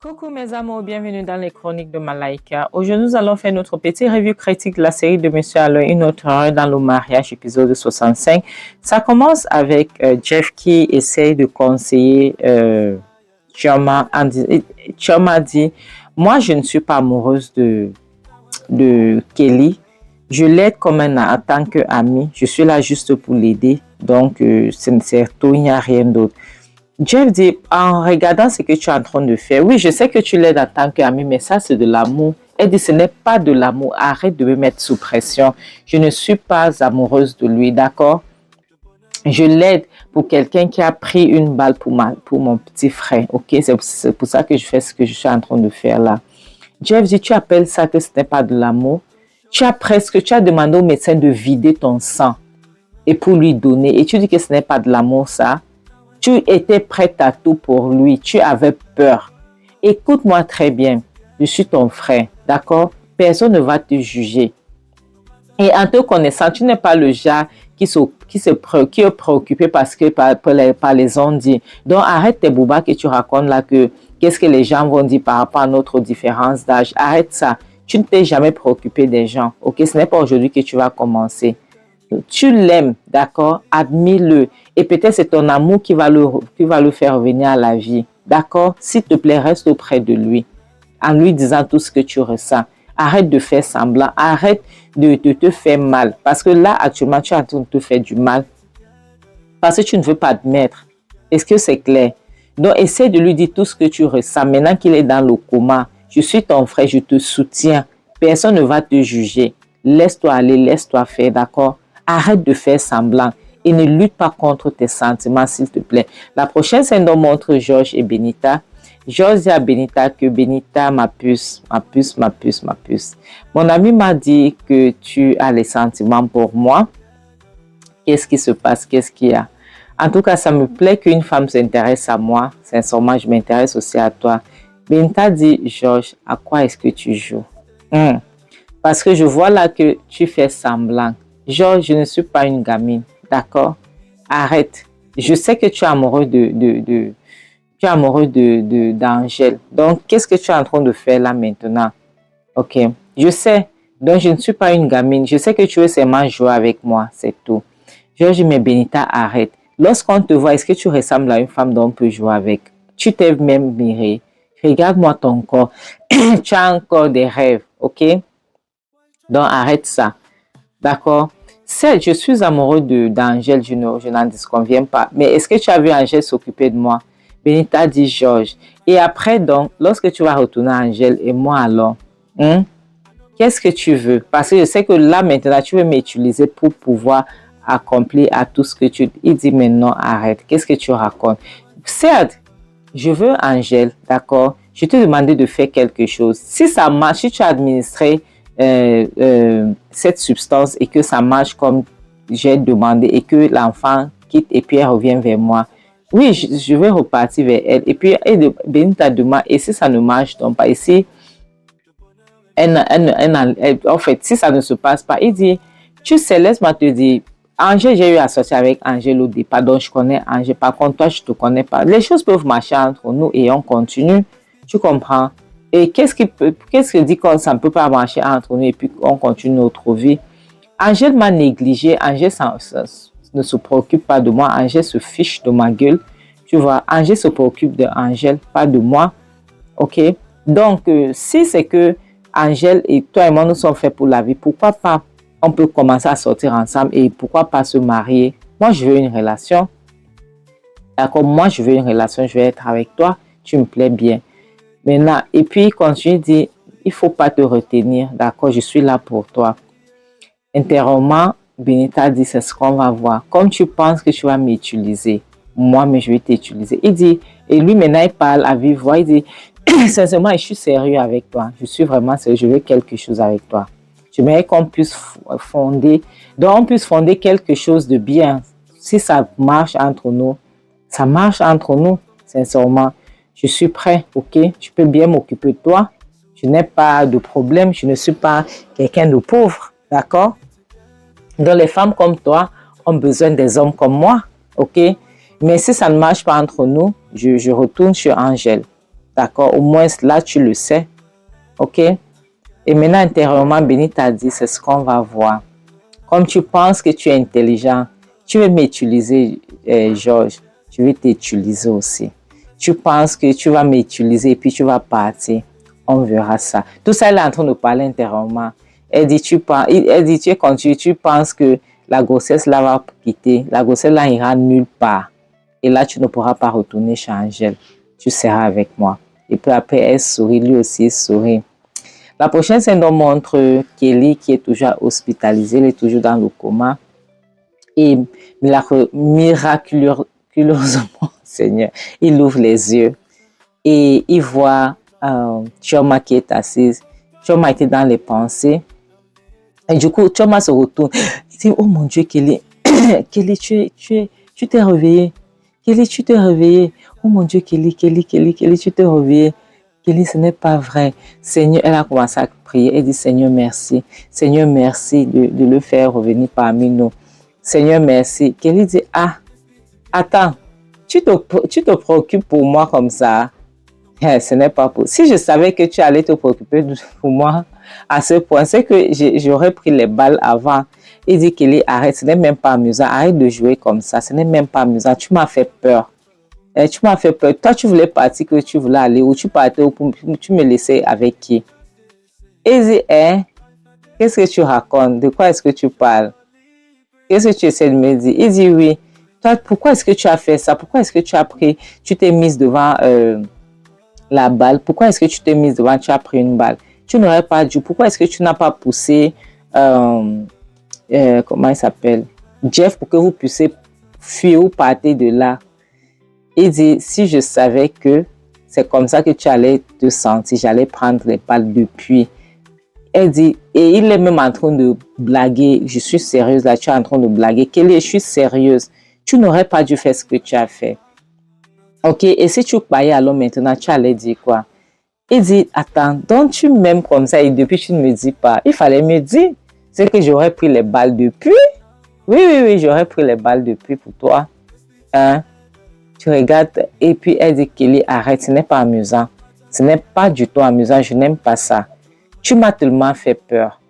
Coucou mes amours, bienvenue dans les chroniques de Malaika. Aujourd'hui, nous allons faire notre petit review critique de la série de Monsieur Alain, une autre heure dans le mariage, épisode 65. Ça commence avec Jeff qui essaye de conseiller Chioma. Chioma dit, moi je ne suis pas amoureuse de Kelly. Je l'aide comme en tant qu'amie. Je suis là juste pour l'aider. Donc, c'est tout, il n'y a rien d'autre. Jeff dit, en regardant ce que tu es en train de faire, oui, je sais que tu l'aides en tant qu'ami, mais ça, c'est de l'amour. Elle dit, ce n'est pas de l'amour. Arrête de me mettre sous pression. Je ne suis pas amoureuse de lui, d'accord? Je l'aide pour quelqu'un qui a pris une balle pour mon petit frère, ok? C'est pour ça que je fais ce que je suis en train de faire là. Jeff dit, tu appelles ça que ce n'est pas de l'amour? Tu as demandé au médecin de vider ton sang et pour lui donner. Et tu dis que ce n'est pas de l'amour, ça? Tu étais prête à tout pour lui. Tu avais peur. Écoute-moi très bien. Je suis ton frère, d'accord? Personne ne va te juger. Et en te connaissant, tu n'es pas le genre qui est préoccupé par les on-dit. Donc, arrête tes boubas que tu racontes là, qu'est-ce que les gens vont dire par rapport à notre différence d'âge. Arrête ça. Tu ne t'es jamais préoccupé des gens, ok? Ce n'est pas aujourd'hui que tu vas commencer. Tu l'aimes, d'accord? Admire-le. Et peut-être c'est ton amour qui va le faire revenir à la vie, d'accord? S'il te plaît, reste auprès de lui, en lui disant tout ce que tu ressens. Arrête de faire semblant. Arrête de te faire mal. Parce que là, actuellement, tu es en train de te faire du mal. Parce que tu ne veux pas admettre. Est-ce que c'est clair? Donc, essaie de lui dire tout ce que tu ressens. Maintenant qu'il est dans le coma, je suis ton frère, je te soutiens. Personne ne va te juger. Laisse-toi aller, laisse-toi faire, d'accord? Arrête de faire semblant et ne lutte pas contre tes sentiments, s'il te plaît. La prochaine scène nous montre George et Benita. George dit à Benita que Benita, ma puce. Mon ami m'a dit que tu as les sentiments pour moi. Qu'est-ce qui se passe? Qu'est-ce qu'il y a? En tout cas, ça me plaît qu'une femme s'intéresse à moi. Sincèrement, je m'intéresse aussi à toi. Benita dit, George, à quoi est-ce que tu joues? Parce que je vois là que tu fais semblant. George, je ne suis pas une gamine, d'accord? Arrête. Je sais que tu es amoureux d'Angèle. Donc, qu'est-ce que tu es en train de faire là maintenant? Ok, je sais. Donc, je ne suis pas une gamine. Je sais que tu veux seulement jouer avec moi, c'est tout. George, mais Benita, arrête. Lorsqu'on te voit, est-ce que tu ressembles à une femme dont on peut jouer avec? Tu t'es même miré. Regarde-moi ton corps. Tu as encore des rêves, ok? Donc, arrête ça. D'accord? Certes, je suis amoureux d'Angèle, je n'en disconviens pas. Mais est-ce que tu as vu Angèle s'occuper de moi? Benita dit Georges. Et après, donc, lorsque tu vas retourner à Angèle et moi alors, qu'est-ce que tu veux? Parce que je sais que là, maintenant, tu veux m'utiliser pour pouvoir accomplir à tout ce que tu... Il dit maintenant, arrête. Qu'est-ce que tu racontes? Certes, je veux Angèle, d'accord? Je t'ai demandé de faire quelque chose. Si ça marche, si tu as administré cette substance et que ça marche comme j'ai demandé et que l'enfant quitte et puis elle revient vers moi, oui, je vais repartir vers elle. Et puis, Benita demande, et si ça ne marche donc pas, et si en fait, si ça ne se passe pas, il dit, tu sais, laisse-moi te dire, Angèle, j'ai eu associé avec Angèle au départ, donc je connais Angèle. Par contre, toi, je ne te connais pas. Les choses peuvent marcher entre nous et on continue. Tu comprends? Et qu'est-ce que dit que ça ne peut pas marcher entre nous et puis on continue notre vie? Angèle m'a négligé. Angèle ne se préoccupe pas de moi. Angèle se fiche de ma gueule. Tu vois, Angèle se préoccupe d'Angèle, pas de moi. Ok? Donc, si c'est que Angèle et toi et moi, nous sommes faits pour la vie, pourquoi pas? On peut commencer à sortir ensemble et pourquoi pas se marier? Moi, je veux une relation. D'accord? Moi, je veux une relation. Je veux être avec toi. Tu me plais bien. Maintenant, et puis, quand je dis, il ne faut pas te retenir. D'accord? Je suis là pour toi. Intérieurement, Benita dit, c'est ce qu'on va voir. Comme tu penses que tu vas m'utiliser, moi, mais je vais t'utiliser. Il dit, et lui, maintenant, il parle à vive voix. Il dit, sincèrement, je suis sérieux avec toi. Je suis vraiment sérieux. Je veux quelque chose avec toi. J'aimerais qu'on puisse fonder, donc on puisse fonder quelque chose de bien. Si ça marche entre nous, ça marche entre nous, sincèrement. Je suis prêt, ok? Je peux bien m'occuper de toi. Je n'ai pas de problème. Je ne suis pas quelqu'un de pauvre, d'accord? Donc les femmes comme toi ont besoin des hommes comme moi, ok? Mais si ça ne marche pas entre nous, je retourne chez Angèle. D'accord? Au moins, là, tu le sais. OK? Et maintenant, intérieurement, Béni t'a dit, c'est ce qu'on va voir. Comme tu penses que tu es intelligent, tu veux m'utiliser, Georges, je vais t'utiliser aussi. Tu penses que tu vas m'utiliser et puis tu vas partir. On verra ça. Tout ça, elle est en train de parler intérieurement. Elle dit, tu penses que la grossesse là va quitter. La grossesse là ira nulle part. Et là, tu ne pourras pas retourner chez Angèle. Tu seras avec moi. Et puis après, elle sourit, lui aussi sourit. La prochaine scène nous montre Kelly qui est toujours hospitalisée, elle est toujours dans le coma. Et miraculeusement, Seigneur, il ouvre les yeux et il voit Chioma qui est assise. Chioma était dans les pensées. Et du coup, Chioma se retourne. Il dit, oh mon Dieu, Kelly, Kelly, tu t'es réveillée. Kelly, tu t'es réveillée. Oh mon Dieu, Kelly, tu t'es réveillée. Kelly, ce n'est pas vrai. Seigneur, elle a commencé à prier. Elle dit, Seigneur, merci. Seigneur, merci de le faire revenir parmi nous. Seigneur, merci. Kelly dit, ah, attends, tu te préoccupes pour moi comme ça. Ce n'est pas possible. Si je savais que tu allais te préoccuper pour moi à ce point, c'est que j'aurais pris les balles avant. Il dit, Kelly, arrête, ce n'est même pas amusant. Arrête de jouer comme ça. Ce n'est même pas amusant. Tu m'as fait peur. Tu m'as fait peur. Toi, tu voulais partir, que tu voulais aller, ou tu partais, ou tu me laissais avec qui? Et il dit, qu'est-ce que tu racontes? De quoi est-ce que tu parles? Qu'est-ce que tu essaies de me dire? Il dit, oui. Toi, pourquoi est-ce que tu as fait ça? Pourquoi est-ce que tu t'es mise devant la balle? Pourquoi est-ce que tu t'es mise devant, tu as pris une balle? Tu n'aurais pas dû. Pourquoi est-ce que tu n'as pas poussé, comment il s'appelle? Jeff, pour que vous puissiez fuir ou partir de là? Il dit, si je savais que c'est comme ça que tu allais te sentir, j'allais prendre les balles depuis. Elle dit, et il est même en train de blaguer. Je suis sérieuse là, tu es en train de blaguer. Kelly, je suis sérieuse. Tu n'aurais pas dû faire ce que tu as fait. Ok, et si tu croyais alors maintenant, tu allais dire quoi? Il dit, attends, donc tu m'aimes comme ça et depuis tu ne me dis pas. Il fallait me dire. C'est que j'aurais pris les balles depuis. Oui, j'aurais pris les balles depuis pour toi. Hein? Tu regardes et puis elle dit, Kelly, arrête, ce n'est pas amusant. Ce n'est pas du tout amusant, je n'aime pas ça. Tu m'as tellement fait peur.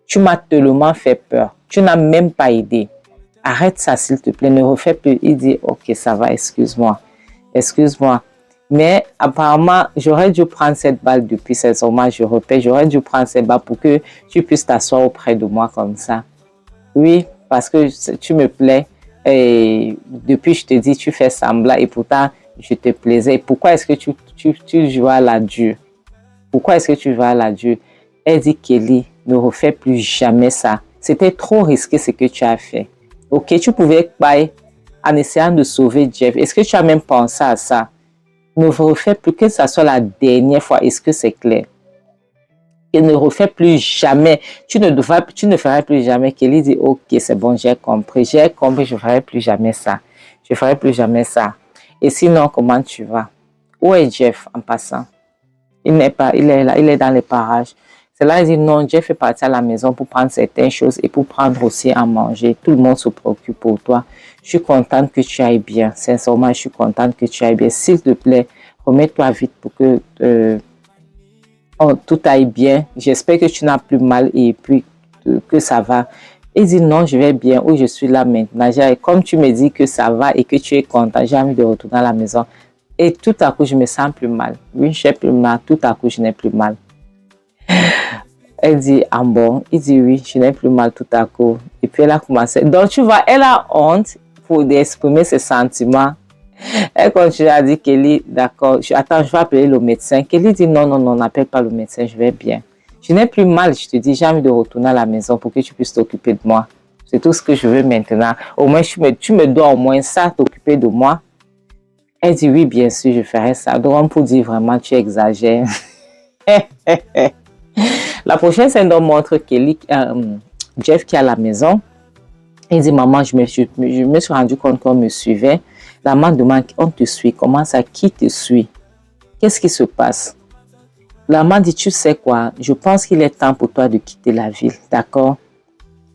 Tu n'as même pas aidé. Arrête ça, s'il te plaît, ne refais plus. Il dit, ok, ça va, excuse-moi. Mais apparemment, j'aurais dû prendre cette balle depuis ces moments, je répète, j'aurais dû prendre cette balle pour que tu puisses t'asseoir auprès de moi comme ça. Oui, parce que tu me plais. Et depuis, je te dis, tu fais semblant et pourtant, je te plaisais. Pourquoi est-ce que tu joues à la dure? Pourquoi est-ce que tu vas à la dure? Elle dit, Kelly, ne refais plus jamais ça. C'était trop risqué ce que tu as fait. Ok, tu pouvais pas, en essayant de sauver Jeff. Est-ce que tu as même pensé à ça? Ne refais plus, que ça soit la dernière fois. Est-ce que c'est clair? Et ne refais plus jamais. Tu ne feras plus jamais. Kelly dit, ok, c'est bon, j'ai compris, je ne ferai plus jamais ça. Et sinon, comment tu vas? Où est Jeff en passant? Il n'est pas, il est là, il est dans les parages. C'est là, il dit, non, Jeff est parti à la maison pour prendre certaines choses et pour prendre aussi à manger. Tout le monde se préoccupe pour toi. Je suis contente que tu ailles bien. Sincèrement, je suis contente que tu ailles bien. S'il te plaît, remets-toi vite pour que tout aille bien. J'espère que tu n'as plus mal et puis que ça va. Il dit non, je vais bien. Oui, je suis là maintenant. Comme tu me dis que ça va et que tu es content, j'ai envie de retourner à la maison. Et tout à coup, je me sens plus mal. Oui, je n'ai plus mal. Tout à coup, je n'ai plus mal. Elle dit, ah bon? Il dit oui, je n'ai plus mal tout à coup. Et puis elle a commencé. Donc tu vois, elle a honte pour exprimer ses sentiments. Elle continue à dire, Kelly, d'accord, attends, je vais appeler le médecin. Kelly dit, non, n'appelle pas le médecin, je vais bien. Je n'ai plus mal, je te dis, j'ai envie de retourner à la maison pour que tu puisses t'occuper de moi. C'est tout ce que je veux maintenant. Au moins, tu me dois au moins ça, t'occuper de moi. Elle dit, oui, bien sûr, je ferai ça. Donc, pour dire vraiment, tu exagères. La prochaine scène montre Kelly, Jeff qui est à la maison. Il dit, maman, je me suis rendu compte qu'on me suivait. La maman demande, on te suit. Comment ça? Qui te suit? Qu'est-ce qui se passe? La maman dit, tu sais quoi? Je pense qu'il est temps pour toi de quitter la ville. D'accord?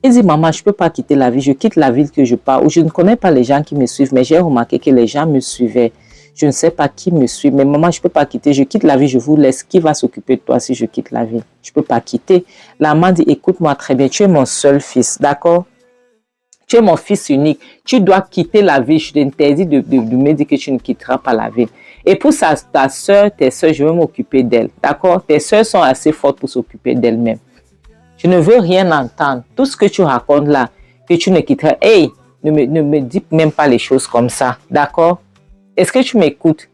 Il dit, maman, je ne peux pas quitter la ville. Je quitte la ville que je pars, où je ne connais pas les gens qui me suivent, mais j'ai remarqué que les gens me suivaient. Je ne sais pas qui me suit, mais maman, je ne peux pas quitter. Je quitte la ville, je vous laisse. Qui va s'occuper de toi si je quitte la ville? Je ne peux pas quitter. La maman dit, écoute-moi très bien, tu es mon seul fils, d'accord? Tu es mon fils unique. Tu dois quitter la ville. Je t'interdis de me dire que tu ne quitteras pas la ville. Et pour ça, ta soeur, tes soeurs, je vais m'occuper d'elles, d'accord? Tes soeurs sont assez fortes pour s'occuper d'elles-mêmes. Je ne veux rien entendre. Tout ce que tu racontes là, que tu ne quitteras. Hey, ne me dis même pas les choses comme ça. D'accord? Est-ce que tu m'écoutes?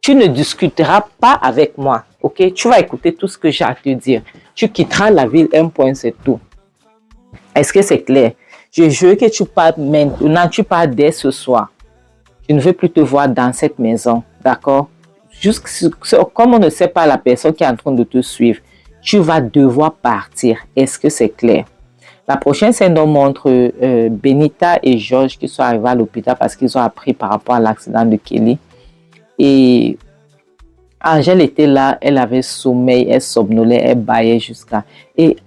Tu ne discuteras pas avec moi. Ok? Tu vas écouter tout ce que j'ai à te dire. Tu quitteras la ville, un point, c'est tout. Est-ce que c'est clair? Je veux que tu parles maintenant. Tu parles dès ce soir. Je ne veux plus te voir dans cette maison. D'accord? Comme on ne sait pas la personne qui est en train de te suivre, tu vas devoir partir. Est-ce que c'est clair? La prochaine scène montre Benita et George qui sont arrivés à l'hôpital parce qu'ils ont appris par rapport à l'accident de Kelly. Et Angèle était là, elle avait sommeil, elle somnolait, elle bâillait jusqu'à... Et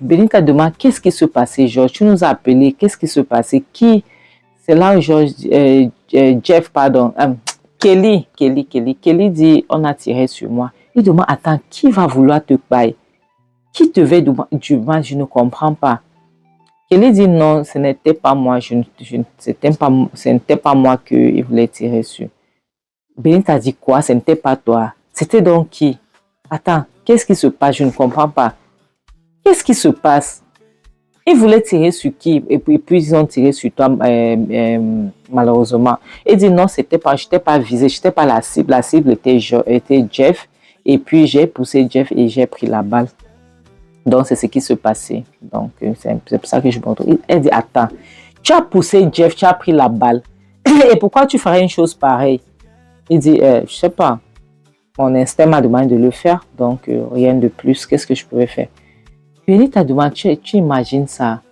Benita demande, qu'est-ce qui se passait, George? Tu nous as appelé, qu'est-ce qui se passait? Qui? C'est là où George, Jeff, pardon, Kelly dit, on a tiré sur moi. Il demande, attends, qui va vouloir te bailler? Qui te veut du mal? Je ne comprends pas. Kelly dit, non, ce n'était pas moi. Ce n'était pas moi qu'il voulait tirer sur. Benita dit quoi? Ce n'était pas toi. C'était donc qui? Attends, qu'est-ce qui se passe? Je ne comprends pas. Qu'est-ce qui se passe? Ils voulaient tirer sur qui? Et puis ils ont tiré sur toi, malheureusement. Il dit non, je n'étais pas visé, je n'étais pas la cible. La cible était Jeff. Et puis j'ai poussé Jeff et j'ai pris la balle. Donc c'est ce qui se passait. Donc c'est pour ça que je me retrouve. Elle dit, attends, tu as poussé Jeff, tu as pris la balle. Et pourquoi tu ferais une chose pareille? Il dit, je ne sais pas. Mon instinct m'a demandé de le faire. Donc rien de plus. Qu'est-ce que je pouvais faire? Benny t'a demandé, tu imagines ça?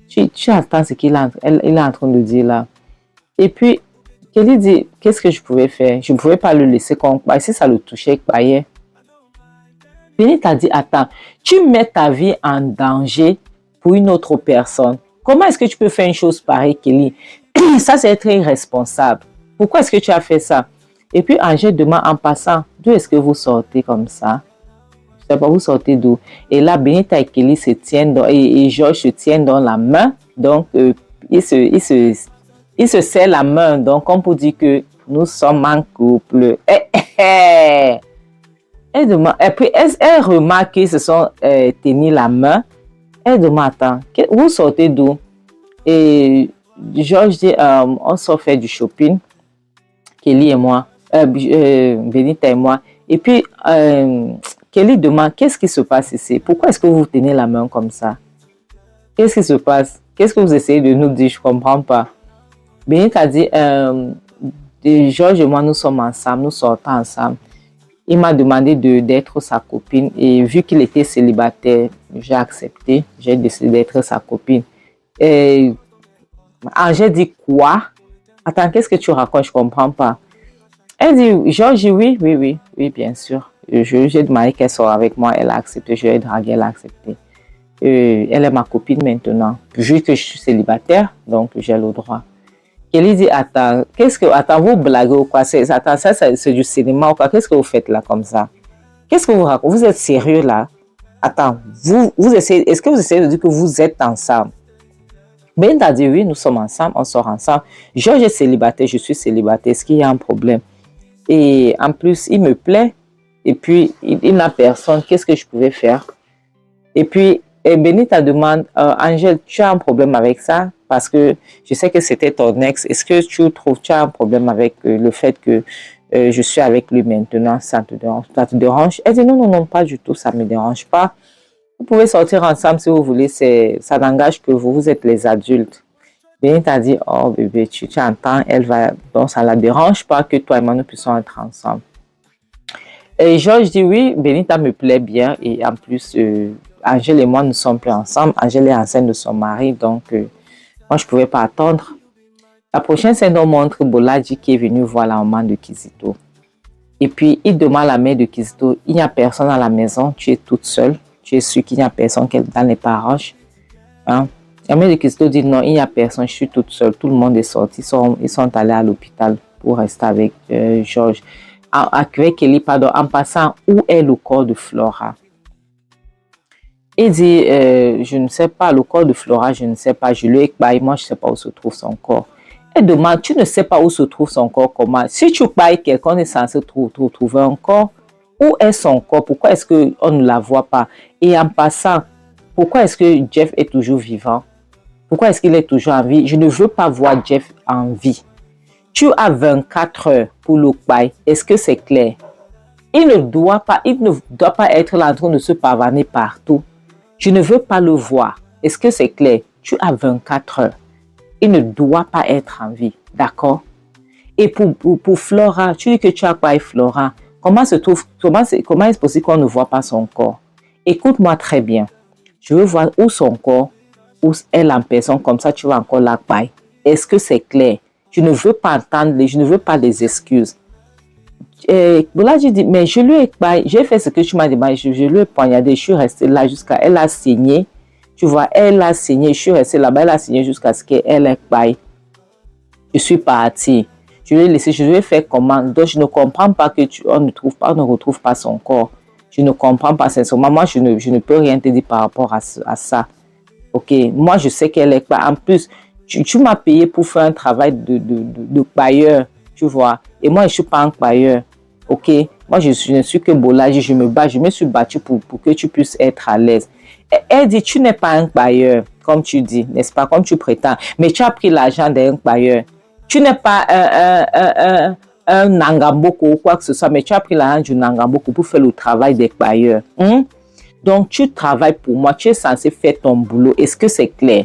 Tu attends ce qu'il est en train de dire là. Et puis, Kelly dit, qu'est-ce que je pouvais faire? Je ne pouvais pas le laisser combattre. Si ça le touchait, il Benny t'a dit, attends, tu mets ta vie en danger pour une autre personne. Comment est-ce que tu peux faire une chose pareille, Kelly? Ça, c'est être irresponsable. Pourquoi est-ce que tu as fait ça? Et puis, Angèle demande en passant, d'où est-ce que vous sortez comme ça? Je ne sais pas, vous sortez d'où? Et là, Benita et Kelly se tiennent et Georges se tiennent dans la main. Donc, ils se serrent la main. Donc, on peut dire que nous sommes en couple. Et puis, elle remarque qu'ils se sont tenus la main. Elle demande, attends, vous sortez d'où? Et Georges dit, on sort faire du shopping. Kelly et moi, Benita et moi. Et puis, Kelly demande, qu'est-ce qui se passe ici? Pourquoi est-ce que vous tenez la main comme ça? Qu'est-ce qui se passe? Qu'est-ce que vous essayez de nous dire? Je ne comprends pas. Benita a dit, Georges et moi, nous sommes ensemble, nous sortons ensemble. Il m'a demandé d'être sa copine et vu qu'il était célibataire, j'ai accepté. J'ai décidé d'être sa copine. Et Angèle dit quoi? Attends, qu'est-ce que tu racontes? Je ne comprends pas. Elle dit, Georges, oui, bien sûr. J'ai demandé qu'elle soit avec moi, elle a accepté. Je l'ai draguée, elle a accepté. Elle est ma copine maintenant. Vu que je suis célibataire, donc j'ai le droit. Kelly dit, attends, vous blaguez ou quoi? Attends, ça, c'est du cinéma ou quoi? Qu'est-ce que vous faites là comme ça? Qu'est-ce que vous racontez? Vous êtes sérieux là? Attends, est-ce que vous essayez de dire que vous êtes ensemble? Ben a dit, oui, nous sommes ensemble, on sort ensemble. Georges est célibataire, je suis célibataire. Est-ce qu'il y a un problème? Et en plus, il me plaît. Et puis, il n'a personne. Qu'est-ce que je pouvais faire? Et puis, Benita demande, Angèle, tu as un problème avec ça? Parce que je sais que c'était ton ex. Est-ce que tu as un problème avec le fait que je suis avec lui maintenant? Ça te dérange? Elle dit, non, pas du tout. Ça ne me dérange pas. Vous pouvez sortir ensemble si vous voulez. Ça n'engage que vous. Vous êtes les adultes. Benita a dit, oh bébé, tu entends, donc ça ne la dérange pas que toi et moi nous puissions être ensemble. Et Georges dit, oui, Benita me plaît bien et en plus, Angèle et moi nous sommes plus ensemble. Angèle est enceinte de son mari, donc moi je ne pouvais pas attendre. La prochaine scène nous montre Bolaji qui est venu voir la maman de Kizito. Et puis il demande à la mère de Kizito, il n'y a personne à la maison, tu es toute seule, tu es sûre qu'il n'y a personne dans les parages. Hein? La mère de Kizito dit non, il n'y a personne, je suis toute seule. Tout le monde est sorti. Ils sont allés à l'hôpital pour rester avec Georges. Avec Kelly, pardon, en passant, où est le corps de Flora? Il dit, je ne sais pas, le corps de Flora, je ne sais pas. Je lui ai baillé, moi, je ne sais pas où se trouve son corps. Elle demande, tu ne sais pas où se trouve son corps, comment? Si tu bailles quelqu'un, est censé trouver un corps. Où est son corps? Pourquoi est-ce qu'on ne la voit pas? Et en passant, pourquoi est-ce que Jeff est toujours vivant? Pourquoi est-ce qu'il est toujours en vie? Je ne veux pas voir Jeff en vie. Tu as 24 heures pour le bail. Est-ce que c'est clair? Il ne doit pas être là en train de se pavaner partout. Je ne veux pas le voir. Est-ce que c'est clair? Tu as 24 heures. Il ne doit pas être en vie. D'accord? Et pour Flora, tu dis que tu as bail Flora. Comment est-ce possible qu'on ne voit pas son corps? Écoute-moi très bien. Je veux voir où son corps, où elle en personne, comme ça tu vas encore la bail. Est-ce que c'est clair? Je ne veux pas entendre, je ne veux pas des excuses. Là, j'ai dit, mais je lui ai bail, j'ai fait ce que tu m'as demandé, je lui ai poignardé, je suis restée là jusqu'à, elle a saigné. Tu vois, elle a saigné, je suis restée là-bas, elle a saigné jusqu'à ce qu'elle ait bail. Je suis partie. Je lui ai laissé, je lui ai fait comment. Donc, je ne comprends pas que on ne retrouve pas son corps. Je ne comprends pas sincèrement. Moi, je ne peux rien te dire par rapport à ça. Ok, moi, je sais qu'elle est pas. En plus, tu m'as payé pour faire un travail de bailleur, tu vois. Et moi, je ne suis pas un bailleur. Ok, moi, je ne suis que Bolaji, je me suis battue pour que tu puisses être à l'aise. Elle dit, tu n'es pas un bailleur, comme tu dis, n'est-ce pas, comme tu prétends. Mais tu as pris l'argent d'un bailleur. Tu n'es pas un Nangamboko ou quoi que ce soit, mais tu as pris l'argent du Nangamboko pour faire le travail des bailleurs. Donc, tu travailles pour moi, tu es censé faire ton boulot. Est-ce que c'est clair?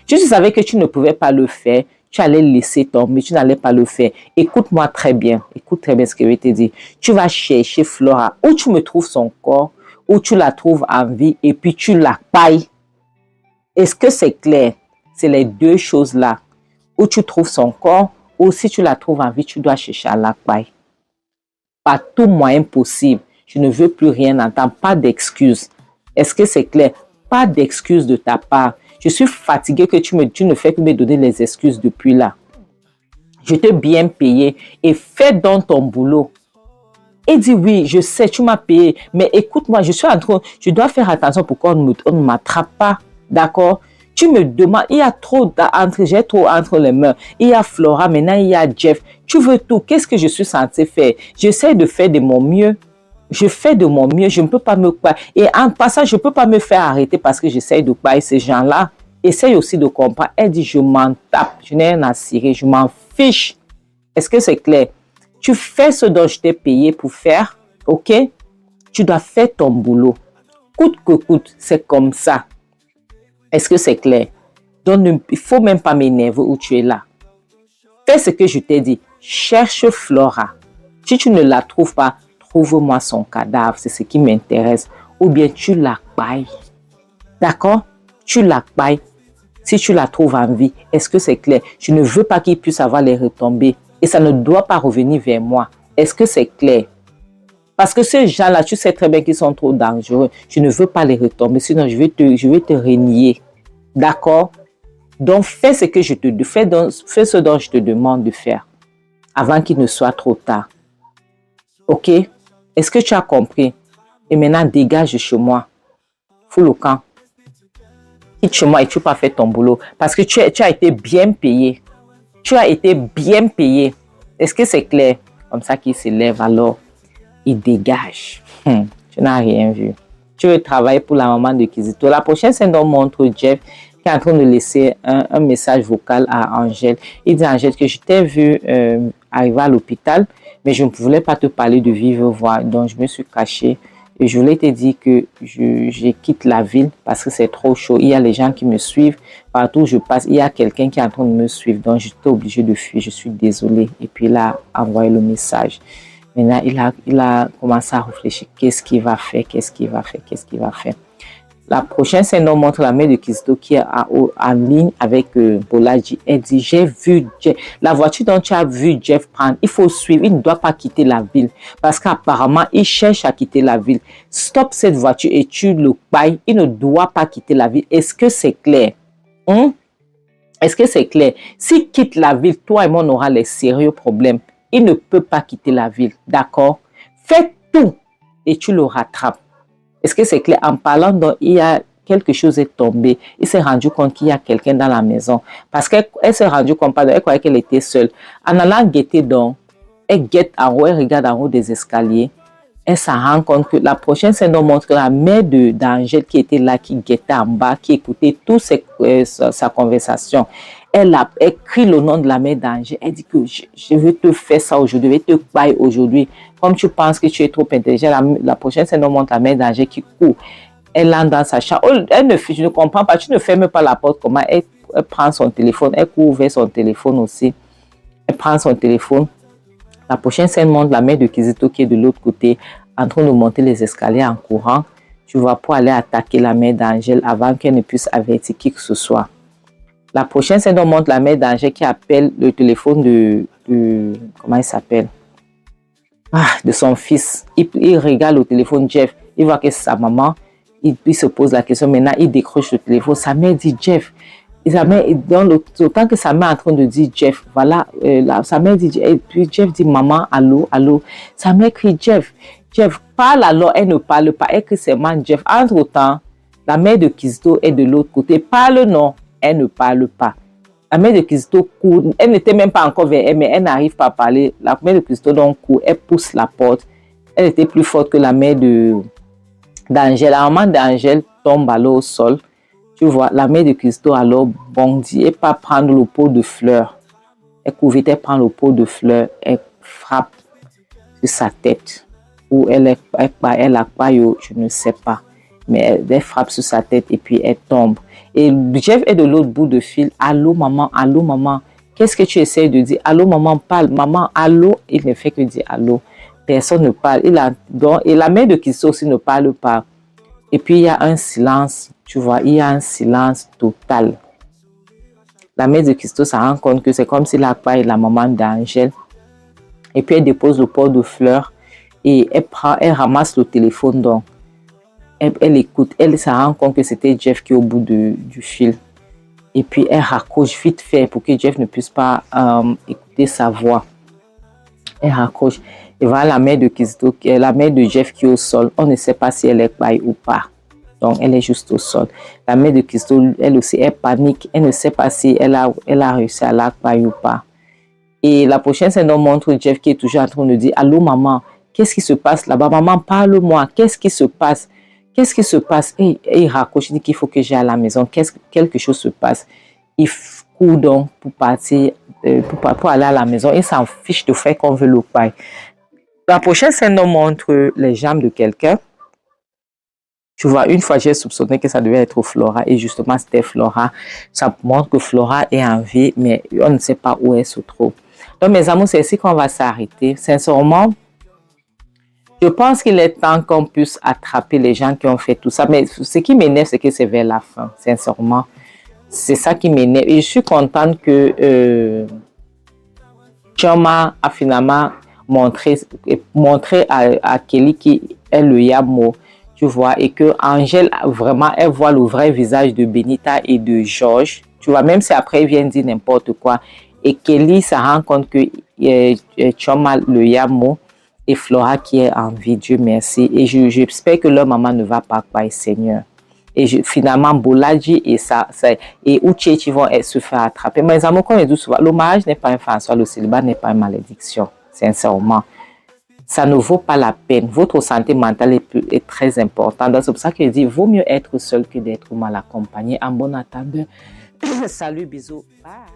Tu savais que tu ne pouvais pas le faire, tu allais laisser tomber, tu n'allais pas le faire. Écoute-moi très bien, écoute très bien ce que je vais te dire. Tu vas chercher Flora, où tu me trouves son corps, où tu la trouves en vie, et puis tu la pailles. Est-ce que c'est clair? C'est les deux choses-là. Où tu trouves son corps, ou si tu la trouves en vie, tu dois chercher à la paille. Par tout moyen possible. Je ne veux plus rien entendre, pas d'excuses. Est-ce que c'est clair? Pas d'excuses de ta part. Je suis fatiguée que tu ne fais que me donner les excuses depuis là. Je t'ai bien payé et fais donc ton boulot. Et dis oui, je sais, tu m'as payé, mais écoute-moi, je dois faire attention pour qu'on ne m'attrape pas, d'accord? Tu me demandes, j'ai trop entre les mains. Il y a Flora, maintenant il y a Jeff. Tu veux tout, qu'est-ce que je suis censée faire? J'essaie de faire de mon mieux. Je fais de mon mieux, je ne peux pas me... Et en passant, je ne peux pas me faire arrêter parce que j'essaie de payer ces gens-là. Essaye aussi de comprendre. Elle dit, je m'en tape, je n'ai rien à cirer, je m'en fiche. Est-ce que c'est clair? Tu fais ce dont je t'ai payé pour faire, ok? Tu dois faire ton boulot. Coûte que coûte, c'est comme ça. Est-ce que c'est clair? Donc, il ne faut même pas m'énerver où tu es là. Fais ce que je t'ai dit. Cherche Flora. Si tu ne la trouves pas, trouve-moi son cadavre. C'est ce qui m'intéresse. Ou bien tu la pailles. D'accord? Tu la pailles. Si tu la trouves en vie, est-ce que c'est clair? Je ne veux pas qu'il puisse avoir les retombées. Et ça ne doit pas revenir vers moi. Est-ce que c'est clair? Parce que ces gens-là, tu sais très bien qu'ils sont trop dangereux. Je ne veux pas les retomber, sinon je vais te renier. D'accord? Donc, fais ce que je te dis. Fais ce dont je te demande de faire avant qu'il ne soit trop tard. Ok? Est-ce que tu as compris? Et maintenant, dégage de chez moi. Fous le camp. Quitte chez moi et tu n'as pas fait ton boulot. Parce que tu as été bien payé. Tu as été bien payé. Est-ce que c'est clair? Comme ça qu'il se lève alors. Il dégage. Tu n'as rien vu. Tu veux travailler pour la maman de Kizito. La prochaine scène dont montre Jeff qui est en train de laisser un message vocal à Angèle. Il dit à Angèle que je t'ai vu arriver à l'hôpital, mais je ne voulais pas te parler de vive voix. Donc je me suis cachée. Et je voulais te dire que je quitte la ville parce que c'est trop chaud. Il y a les gens qui me suivent. Partout où je passe, il y a quelqu'un qui est en train de me suivre. Donc j'étais obligée de fuir. Je suis désolée. Et puis il a envoyé le message. Maintenant, il a commencé à réfléchir. Qu'est-ce qu'il va faire? Qu'est-ce qu'il va faire? Qu'est-ce qu'il va faire? La prochaine scène nous montre la mère de Kizito qui est en ligne avec Bolaji. Elle dit, j'ai vu Jeff. La voiture dont tu as vu Jeff prendre, il faut suivre. Il ne doit pas quitter la ville. Parce qu'apparemment, il cherche à quitter la ville. Stop cette voiture et tu le payes. Il ne doit pas quitter la ville. Est-ce que c'est clair? Hein? Est-ce que c'est clair? S'il quitte la ville, toi et moi, on aura les sérieux problèmes. Il ne peut pas quitter la ville, d'accord? Fais tout et tu le rattrapes. Est-ce que c'est clair? En parlant, donc, il y a quelque chose est tombé. Il s'est rendu compte qu'il y a quelqu'un dans la maison. Parce qu'elle s'est rendue compte, elle croyait qu'elle était seule. En allant guetter donc, elle guette en haut, elle regarde en haut des escaliers. Elle s'en rend compte que la prochaine scène nous montre que la mère d'Angèle qui était là, qui guettait en bas, qui écoutait toute sa conversation, elle crie le nom de la mère d'Angèle. Elle dit que je vais te faire ça aujourd'hui, je vais te bailler aujourd'hui. Comme tu penses que tu es trop intelligent, la prochaine scène nous montre la mère d'Angèle qui court. Elle entre dans sa chambre. Je ne comprends pas, tu ne fermes pas la porte comment elle prend son téléphone, elle court vers son téléphone aussi. Elle prend son téléphone. La prochaine scène montre la mère de Kizito qui est de l'autre côté, en train de monter les escaliers en courant. Tu vois, pour aller attaquer la mère d'Angèle avant qu'elle ne puisse avertir qui que ce soit. La prochaine scène montre la mère d'Angèle qui appelle le téléphone comment il s'appelle? De son fils. Il regarde le téléphone Jeff. Il voit que c'est sa maman. Il se pose la question. Maintenant, il décroche le téléphone. Sa mère dit Jeff. Et sa mère, autant que sa mère est en train de dire Jeff, voilà, sa mère dit, et puis Jeff dit maman, allô, allô. Sa mère crie Jeff, Jeff, parle alors, elle ne parle pas, elle crie seulement Jeff. Entre-temps, la mère de Kizito est de l'autre côté, parle non, elle ne parle pas. La mère de Kizito court, elle n'était même pas encore vers elle, mais elle n'arrive pas à parler. La mère de Kizito donc court, elle pousse la porte. Elle était plus forte que la mère d'Angèle. La maman d'Angèle tombe alors au sol. Tu vois, la mère de Kizito alors bondit et pas prendre le pot de fleurs. Elle court vite, elle prend le pot de fleurs, elle frappe sur sa tête. Ou elle a pas, je ne sais pas. Mais elle frappe sur sa tête et puis elle tombe. Et Jeff est de l'autre bout de fil. Allô maman, allô maman. Qu'est-ce que tu essaies de dire? Allô maman, parle. Maman, allô. Il ne fait que dire allô. Personne ne parle. Et la mère de Kizito aussi ne parle pas. Et puis il y a un silence. Tu vois, il y a un silence total. La mère de Kizito se rend compte que c'est comme si la maman d'Angèle. Et puis elle dépose le pot de fleurs et elle ramasse le téléphone. Donc, elle écoute. Elle se rend compte que c'était Jeff qui est au bout du fil. Et puis elle raccroche vite fait pour que Jeff ne puisse pas écouter sa voix. Elle raccroche. Et voilà la mère de Kizito, la mère de Jeff qui est au sol. On ne sait pas si elle est baille ou pas. Donc, elle est juste au sol. La mère de Kizito, elle aussi, elle panique. Elle ne sait pas si elle a réussi à l'accompagner ou pas. Et la prochaine scène, on montre Jeff qui est toujours en train de dire « Allô, maman, qu'est-ce qui se passe là-bas? Maman, parle-moi. Qu'est-ce qui se passe? Qu'est-ce qui se passe? » Et il raccroche, il dit qu'il faut que j'aille à la maison. Quelque chose se passe. Il court donc pour partir, pour aller à la maison. Il s'en fiche de faire qu'on veut le paille. La prochaine scène, on montre les jambes de quelqu'un. Tu vois, une fois, j'ai soupçonné que ça devait être Flora. Et justement, c'était Flora. Ça montre que Flora est en vie, mais on ne sait pas où elle se trouve. Donc, mes amours, c'est ici qu'on va s'arrêter. Sincèrement, je pense qu'il est temps qu'on puisse attraper les gens qui ont fait tout ça. Mais ce qui m'énerve, c'est que c'est vers la fin. Sincèrement, c'est ça qui m'énerve. Et je suis contente que Chioma a finalement montré à Kelly qui est le Yamo. Tu vois, et que Angèle, vraiment, elle voit le vrai visage de Benita et de Georges. Tu vois, même si après, ils viennent dire n'importe quoi. Et Kelly se rend compte que Chioma, le Yamo, et Flora qui est en vie, Dieu merci. Et j'espère que leur maman ne va pas croire, Seigneur. Et finalement, Bolaji et Uchechi vont se faire attraper. Mais les amours, comme je dis souvent, le mariage n'est pas un farce, le célibat n'est pas une malédiction, sincèrement. Ça ne vaut pas la peine. Votre santé mentale est très importante. Donc, c'est pour ça que je dis, vaut mieux être seul que d'être mal accompagné. En bon attendant, salut, bisous, bye.